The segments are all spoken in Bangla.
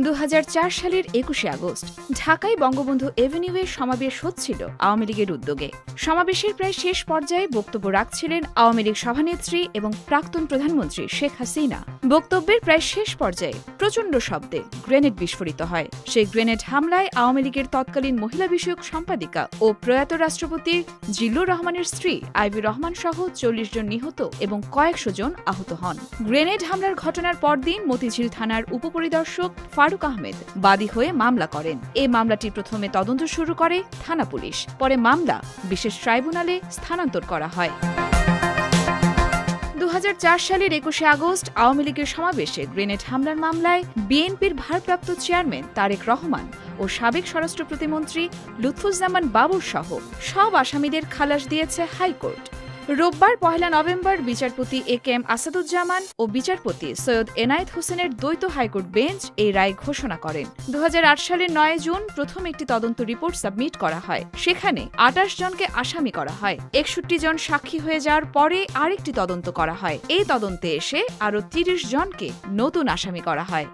2004 সালের 21শে আগস্ট ঢাকায় বঙ্গবন্ধু এভিনিউয়ে সমাবেশ হচ্ছিল আওয়ামী লীগের উদ্যোগে। সমাবেশের প্রায় শেষ পর্যায়ে বক্তব্য রাখছিলেন আওয়ামী লীগ সভানেত্রী এবং প্রাক্তন প্রধানমন্ত্রী শেখ হাসিনা। বক্তব্যের প্রায় শেষ পর্যায়ে প্রচণ্ড শব্দে গ্রেনেড বিস্ফোরিত হয়। সেই গ্রেনেড হামলায় আওয়ামী লীগের তৎকালীন মহিলা বিষয়ক সম্পাদিকা ও প্রয়াত রাষ্ট্রপতি জিল্লুর রহমানের স্ত্রী আইভি রহমান সহ 40 জন নিহত এবং কয়েকশো জন আহত হন। গ্রেনেড হামলার ঘটনার পরদিন মতিঝিল থানার উপপরিদর্শক ফারুক আহমেদ বাদী হয়ে মামলা করেন। এই মামলাটি প্রথমে তদন্ত শুরু করে থানা পুলিশ, পরে মামলা বিশেষ ট্রাইব্যুনালে স্থানান্তর করা হয়। 2004 সালের 21শে আগস্ট আওয়ামী লীগের সমাবেশে গ্রেনেড হামলার মামলায় বিএনপির ভারপ্রাপ্ত চেয়ারম্যান তারেক রহমান ও সাবেক স্বরাষ্ট্র প্রতিমন্ত্রী লুৎফুজ্জামান বাবুর সহ সব আসামিদের খালাস দিয়েছে হাইকোর্ট। রোববার 1 নভেম্বর বিচারপতি একেএম আসাদুজ্জামান ও বিচারপতি সৈয়দ এনায়েত হোসেনের দ্বৈত হাইকোর্ট বেঞ্চ এই রায় ঘোষণা করেন। 2008 সালের 9 জুন প্রথম একটি তদন্ত রিপোর্ট সাবমিট করা হয়। সেখানে 28 জনকে আসামি করা হয়। 61 জন সাক্ষী হয়ে যাওয়ার পরে আরেকটি তদন্ত করা হয়। এই তদন্তে এসে আরও 30 জনকে নতুন আসামি করা হয়।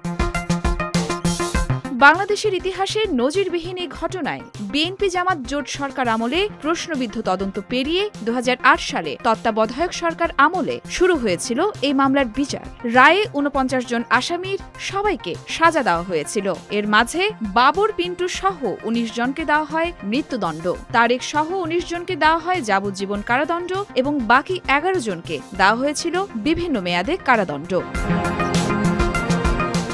বাংলাদেশের ইতিহাসে নজিরবিহীন এই ঘটনায় বিএনপি জামাত জোট সরকার আমলে প্রশ্নবিদ্ধ তদন্ত পেরিয়ে 2008 সালে তত্ত্বাবধায়ক সরকার আমলে শুরু হয়েছিল এই মামলার বিচার। রায়ে 49 জন আসামির সবাইকে সাজা দেওয়া হয়েছিল। এর মাঝে বাবর পিন্টু সহ 19 জনকে দেওয়া হয় মৃত্যুদণ্ড, তারেক সহ 19 জনকে দেওয়া হয় যাবজ্জীবন কারাদণ্ড এবং বাকি 11 জনকে দেওয়া হয়েছিল বিভিন্ন মেয়াদে কারাদণ্ড।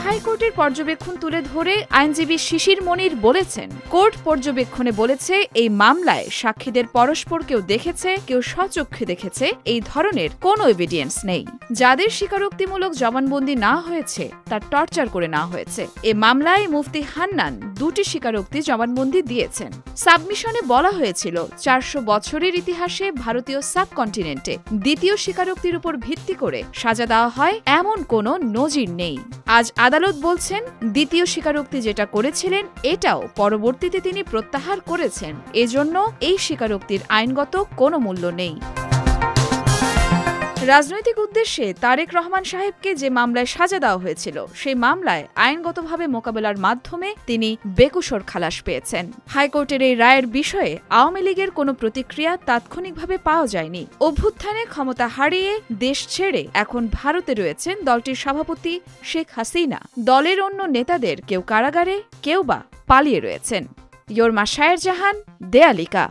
হাইকোর্টের পর্যবেক্ষণ তুলে ধরে আইনজীবী শিশির মনির বলেছেন, কোর্ট পর্যবেক্ষণে বলেছে এই মামলায় সাক্ষীদের পরস্পর কেউ দেখেছে, কেউ স্বচক্ষে দেখেছে এই ধরনের কোনো এভিডেন্স নেই। যাদের স্বীকারোক্তিমূলক জবানবন্দি না হয়েছে তার টর্চার করে নেওয়া হয়েছে। এ মামলায় মুফতি হান্নান 2টি স্বীকারোক্তি জবানবন্দি দিয়েছেন। সাবমিশনে বলা হয়েছিল 400 বছরের ইতিহাসে ভারতীয় সাবকন্টিনেন্টে দ্বিতীয় স্বীকারোক্তির উপর ভিত্তি করে সাজা দেওয়া হয় এমন কোনো নজির নেই। আজ আদালত বলছেন দ্বিতীয় স্বীকারোক্তি যেটা করেছিলেন এটাও পরবর্তীতে তিনি প্রত্যাহার করেছেন। এজন্য এই স্বীকারোক্তির আইনগত কোনো মূল্য নেই। রাজনৈতিক উদ্দেশ্যে তারেক রহমান সাহেবকে যে মামলায় সাজা দেওয়া হয়েছিল সেই মামলায় আইনগতভাবে মোকাবেলার মাধ্যমে তিনি বেকসুর খালাস পেয়েছেন। হাইকোর্টের এই রায়ের বিষয়ে আওয়ামী লীগের কোনো প্রতিক্রিয়া তাৎক্ষণিকভাবে পাওয়া যায়নি। অভ্যুত্থানে ক্ষমতা হারিয়ে দেশ ছেড়ে এখন ভারতে রয়েছেন দলটির সভাপতি শেখ হাসিনা। দলের অন্য নেতাদের কেউ কারাগারে, কেউ বা পালিয়ে রয়েছেন। ইয়োরমা শায়ের জাহান, দেয়ালিকা।